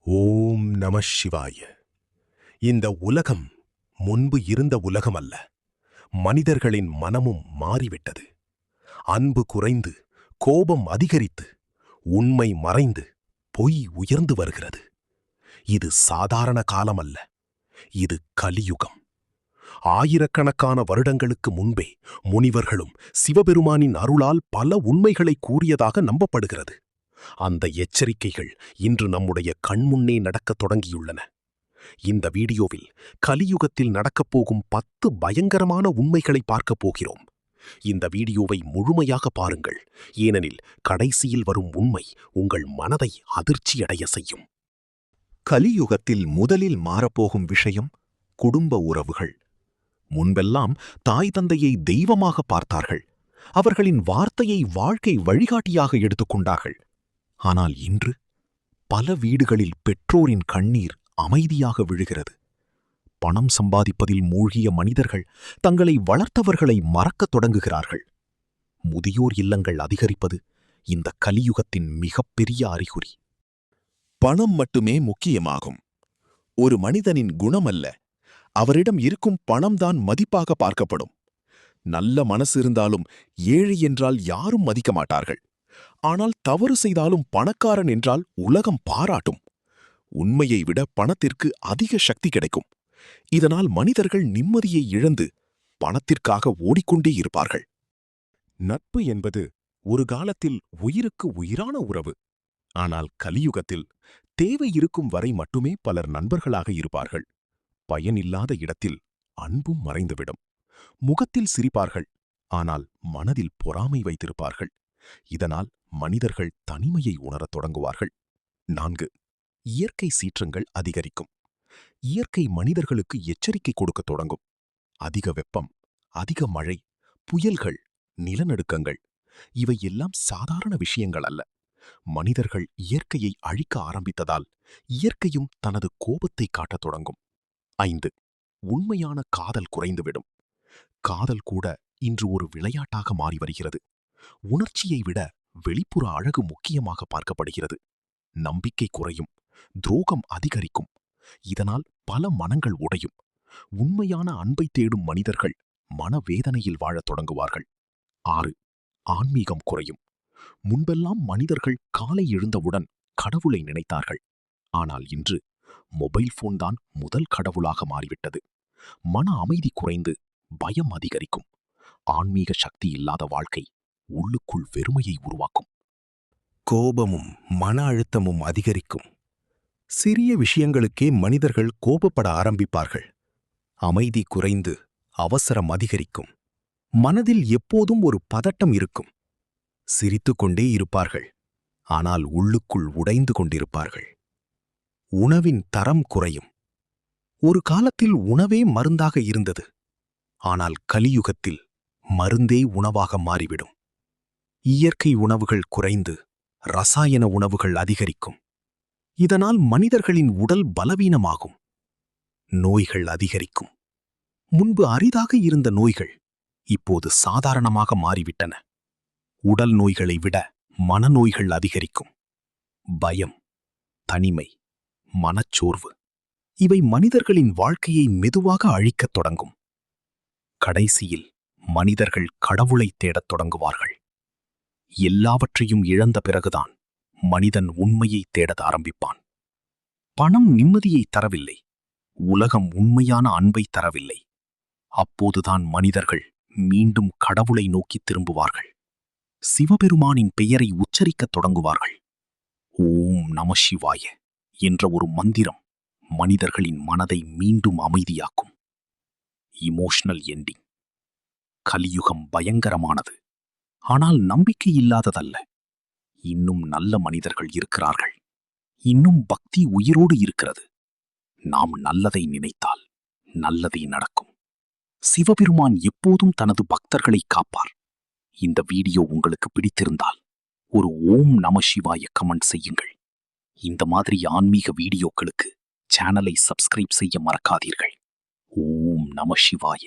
ஓம் நம சிவாய. இந்த உலகம் முன்பு இருந்த உலகம் அல்ல. மனிதர்களின் மனமும் மாறிவிட்டது. அன்பு குறைந்து, கோபம் அதிகரித்து, உண்மை மறைந்து, பொய் உயர்ந்து வருகிறது. இது சாதாரண காலம் அல்ல, இது கலியுகம். ஆயிரக்கணக்கான வருடங்களுக்கு முன்பே முனிவர்களும் சிவபெருமானின் அருளால் பல உண்மைகளை கூறியதாக நம்பப்படுகிறது. அந்த எச்சரிக்கைகள் இன்று நம்முடைய கண்முன்னே நடக்கத் தொடங்கியுள்ளன. இந்த வீடியோவில் கலியுகத்தில் நடக்கப் போகும் 10 பயங்கரமான உண்மைகளை பார்க்கப் போகிறோம். இந்த வீடியோவை முழுமையாக பாருங்கள், ஏனெனில் கடைசியில் வரும் உண்மை உங்கள் மனதை அதிர்ச்சியடைய செய்யும். கலியுகத்தில் முதலில் மாறப்போகும் விஷயம் குடும்ப உறவுகள். முன்பெல்லாம் தாய் தந்தையை தெய்வமாக பார்த்தார்கள். அவர்களின் வார்த்தையை வாழ்க்கை வழிகாட்டியாக எடுத்துக்கொண்டார்கள். ஆனால் இன்று பல வீடுகளில் பெற்றோரின் கண்ணீர் அமைதியாக விழுகிறது. பணம் சம்பாதிப்பதில் மூழ்கிய மனிதர்கள் தங்களை வளர்த்தவர்களை மறக்கத் தொடங்குகிறார்கள். முதியோர் இல்லங்கள் அதிகரிப்பது இந்த கலியுகத்தின் மிகப்பெரிய அறிகுறி. பணம் மட்டுமே முக்கியமாகும். ஒரு மனிதனின் குணமல்ல, அவரிடம் இருக்கும் பணம்தான் மதிப்பாக பார்க்கப்படும். நல்ல மனசு இருந்தாலும் ஏழை என்றால் யாரும் மதிக்க மாட்டார்கள். ஆனால் தவறு செய்தாலும் பணக்காரன் என்றால் உலகம் பாராட்டும். உண்மையை விட பணத்திற்கு அதிக சக்தி கிடைக்கும். இதனால் மனிதர்கள் நிம்மதியை இழந்து பணத்திற்காக ஓடிக்கொண்டே இருப்பார்கள். நட்பு என்பது ஒரு காலத்தில் உயிருக்கு உயிரான உறவு. ஆனால் கலியுகத்தில் தேவை இருக்கும் வரை மட்டுமே பலர் நண்பர்களாக இருப்பார்கள். பயனில்லாத இடத்தில் அன்பும் மறைந்துவிடும். முகத்தில் சிரிப்பார்கள், ஆனால் மனதில் பொறாமை வைத்திருப்பார்கள். இதனால் மனிதர்கள் தனிமையை உணரத் தொடங்குவார்கள். 4. இயற்கை சீற்றங்கள் அதிகரிக்கும். இயற்கை மனிதர்களுக்கு எச்சரிக்கை கொடுக்கத் தொடங்கும். அதிக வெப்பம், அதிக மழை, புயல்கள், நிலநடுக்கங்கள் இவை எல்லாம் சாதாரண விஷயங்கள் அல்ல. மனிதர்கள் இயற்கையை அழிக்க ஆரம்பித்ததால் இயற்கையும் தனது கோபத்தை காட்டத் தொடங்கும். 5. உண்மையான காதல் குறைந்துவிடும். காதல் கூட இன்று ஒரு விளையாட்டாக மாறி வருகிறது. உணர்ச்சியை விட வெளிப்புற அழகு முக்கியமாக பார்க்கப்படுகிறது. நம்பிக்கை குறையும், துரோகம் அதிகரிக்கும். இதனால் பல மனங்கள் உடையும். உண்மையான அன்பை தேடும் மனிதர்கள் மனவேதனையில் வாழத் தொடங்குவார்கள். 6. ஆன்மீகம் குறையும். முன்பெல்லாம் மனிதர்கள் காலை எழுந்தவுடன் கடவுளை நினைத்தார்கள். ஆனால் இன்று மொபைல் போன் தான் முதல் கடவுளாக மாறிவிட்டது. மன அமைதி குறைந்து பயம் அதிகரிக்கும். ஆன்மீக சக்தி இல்லாத வாழ்க்கை உள்ளுக்குள் வெறுமையை உருவாக்கும். கோபமும் மன அழுத்தமும் அதிகரிக்கும். சிறிய விஷயங்களுக்கே மனிதர்கள் கோபப்பட ஆரம்பிப்பார்கள். அமைதி குறைந்து அவசரம் அதிகரிக்கும். மனதில் எப்போதும் ஒரு பதட்டம் இருக்கும். சிரித்துக்கொண்டே இருப்பார்கள், ஆனால் உள்ளுக்குள் உடைந்து கொண்டிருப்பார்கள். உணவின் தரம் குறையும். ஒரு காலத்தில் உணவே மருந்தாக இருந்தது. ஆனால் கலியுகத்தில் மருந்தே உணவாக மாறிவிடும். இயற்கை உணவுகள் குறைந்து ரசாயன உணவுகள் அதிகரிக்கும். இதனால் மனிதர்களின் உடல் பலவீனமாகும். நோய்கள் அதிகரிக்கும். முன்பு அரிதாக இருந்த நோய்கள் இப்போது சாதாரணமாக மாறிவிட்டன. உடல் நோய்களை விட மனநோய்கள் அதிகரிக்கும். பயம், தனிமை, மனச்சோர்வு இவை மனிதர்களின் வாழ்க்கையை மெதுவாக அழிக்கத் தொடங்கும். கடைசியில் மனிதர்கள் கடவுளை தேடத் தொடங்குவார்கள். எல்லாவற்றையும் இழந்த பிறகுதான் மனிதன் உண்மையை தேடத் ஆரம்பிப்பான். பணம் நிம்மதியை தரவில்லை, உலகம் உண்மையான அன்பை தரவில்லை. அப்போதுதான் மனிதர்கள் மீண்டும் கடவுளை நோக்கி திரும்புவார்கள். சிவபெருமானின் பெயரை உச்சரிக்கத் தொடங்குவார்கள். ஓம் நம சிவாய என்ற ஒரு மந்திரம் மனிதர்களின் மனதை மீண்டும் அமைதியாக்கும். Emotional ending. கலியுகம் பயங்கரமானது, ஆனால் நம்பிக்கை இல்லாததல்ல. இன்னும் நல்ல மனிதர்கள் இருக்கிறார்கள். இன்னும் பக்தி உயிரோடு இருக்கிறது. நாம் நல்லதை நினைத்தால் நல்லதே நடக்கும். சிவபெருமான் எப்போதும் தனது பக்தர்களை காப்பார். இந்த வீடியோ உங்களுக்கு பிடித்திருந்தால் ஒரு ஓம் நம சிவாய கமெண்ட் செய்யுங்கள். இந்த மாதிரி ஆன்மீக வீடியோக்களுக்கு சேனலை சப்ஸ்கிரைப் செய்ய மறக்காதீர்கள். ஓம் நம சிவாய.